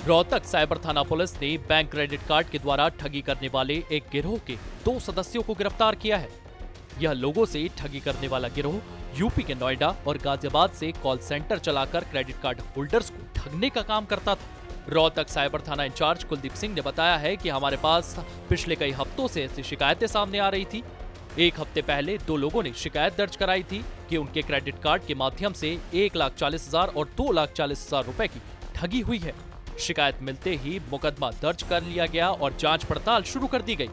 Rohtak cyber थाना police ने bank credit card के द्वारा ठगी करने वाले एक गिरोह के 2 सदस्यों को गिरफ्तार किया है। यह लोगों से ठगी करने वाला गिरोह यूपी के नोएडा और गाजियाबाद से कॉल सेंटर चलाकर क्रेडिट कार्ड होल्डर्स को ठगने का काम करता था। रोहतक साइबर थाना इंचार्ज कुलदीप सिंह ने बताया है कि हमारे पास पिछले कई हफ्तों से ऐसी शिकायतें सामने आ रही थी। एक हफ्ते पहले 2 लोगों ने शिकायत दर्ज कराई थी कि उनके क्रेडिट कार्ड के माध्यम से 1,40,000 और 2,40,000 रुपए की ठगी हुई है। शिकायत मिलते ही मुकदमा दर्ज कर लिया गया और जांच पड़ताल शुरू कर दी गई।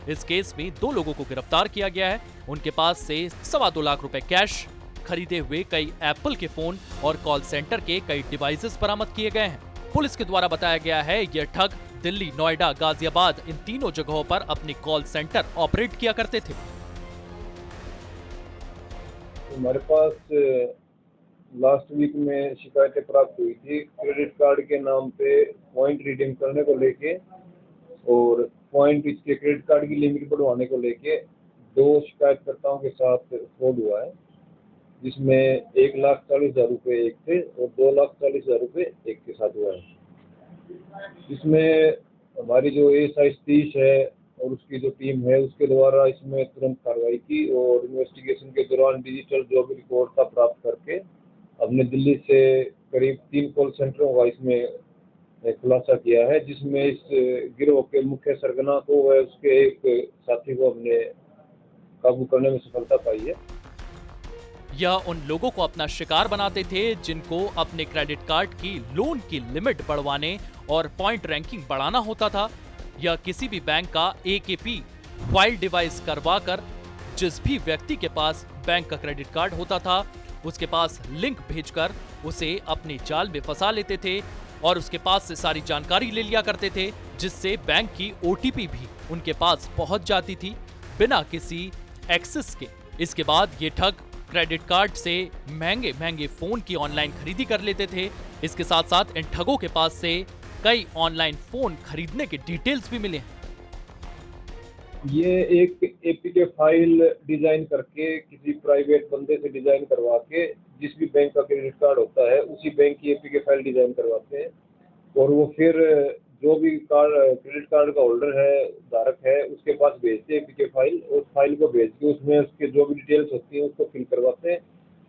इस केस में 2 लोगों को गिरफ्तार किया गया है। उनके पास से 2.25 लाख रुपए कैश, खरीदे हुए कई एप्पल के फोन और कॉल सेंटर के कई डिवाइसेस बरामद किए गए हैं। पुलिस के द्वारा बताया गया है यह ठग दिल्ली, नोएडा, गाजियाबाद इन तीनों जगहों पर अपने कॉल सेंटर ऑपरेट किया करते थे। हमारे पास लास्ट वीक में शिकायतें प्राप्त हुई थी क्रेडिट कार्ड के नाम पे पॉइंट रिडीम करने को लेके और पॉइंट इसके क्रेडिट कार्ड की लिमिट बढ़वाने को लेके 2 शिकायतकर्ताओं के साथ फ्रॉड हुआ है, जिसमें 1,40,000 रुपये एक थे और 2,40,000 रुपये एक के साथ हुआ है। इसमें हमारी जो एएसआई सतीश है और उसकी जो टीम है उसके द्वारा इसमें तुरंत कार्रवाई की और इन्वेस्टिगेशन के दौरान डिजिटल जॉब रिकॉर्ड का प्राप्त करके हमने दिल्ली से करीब 3 कॉल सेंटरों का इसमें खुलासा किया है, जिसमें इस गिरोह के मुख्य सरगना को व उसके एक साथी को हमने काबू करने में सफलता पाई है। यह उन लोगों को अपना शिकार बनाते थे जिनको अपने क्रेडिट कार्ड की लोन की लिमिट बढ़वाने और पॉइंट रैंकिंग बढ़ाना होता था। यह किसी भी बैंक का AKP फाइल डिवाइस करवाकर जिस भी व्यक्ति के पास बैंक का क्रेडिट कार्ड होता था उसके पास लिंक भेजकर उसे अपने जाल में फंसा लेते थे और उसके पास से सारी जानकारी ले लिया करते थे, जिससे बैंक की OTP भी उनके पास पहुंच जाती थी बिना किसी एक्सेस के। इसके बाद ये ठग क्रेडिट कार्ड से महंगे महंगे फोन की ऑनलाइन खरीदी कर लेते थे। इसके साथ साथ इन ठगों के पास से कई ऑनलाइन फोन खरीदने के डिटेल्स भी मिले हैं। ये एक APK फाइल डिजाइन करके किसी प्राइवेट बंदे से डिजाइन करवा के जिस भी बैंक का क्रेडिट कार्ड होता है उसी बैंक की APK फाइल डिजाइन करवाते हैं और वो फिर जो भी क्रेडिट कार्ड का होल्डर है, धारक है, उसके पास भेजते हैं APK फाइल। उस फाइल को भेज के उसमें उसके जो भी डिटेल्स होती हैं उसको फिल करवाते हैं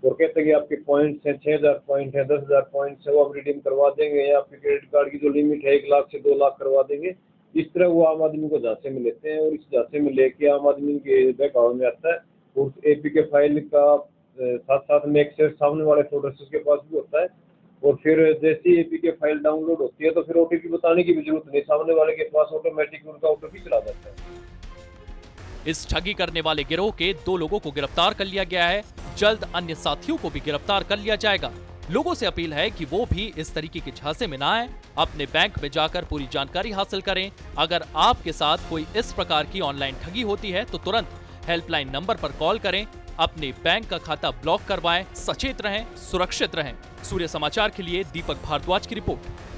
और कहते हैं कि आपके पॉइंट्स हैं, 6,000 पॉइंट है, 10,000 पॉइंट्स है, वो आप रिडीम करवा देंगे या आपके क्रेडिट कार्ड की जो लिमिट है 1 लाख से 2 लाख करवा देंगे। इस तरह वो आम आदमी को झांसे में लेते हैं और इस झांसे में लेके आम आदमी के बहकावे में आता है और उस APK फाइल का साथ साथ में एक्सेस सामने वाले सदस्य के पास भी होता है और फिर जैसे ही APK फाइल डाउनलोड होती है तो फिर OTP बताने की भी जरूरत नहीं, सामने वाले के पास ऑटोमेटिक उनका OTP चला जाता है। इस ठगी करने वाले गिरोह के 2 लोगों को गिरफ्तार कर लिया गया है। जल्द अन्य साथियों को भी गिरफ्तार कर लिया जाएगा। लोगों से अपील है कि वो भी इस तरीके के झांसे में ना आए, अपने बैंक में जाकर पूरी जानकारी हासिल करें। अगर आपके साथ कोई इस प्रकार की ऑनलाइन ठगी होती है तो तुरंत हेल्पलाइन नंबर पर कॉल करें, अपने बैंक का खाता ब्लॉक करवाएं, सचेत रहें, सुरक्षित रहें। सूर्य समाचार के लिए दीपक भारद्वाज की रिपोर्ट।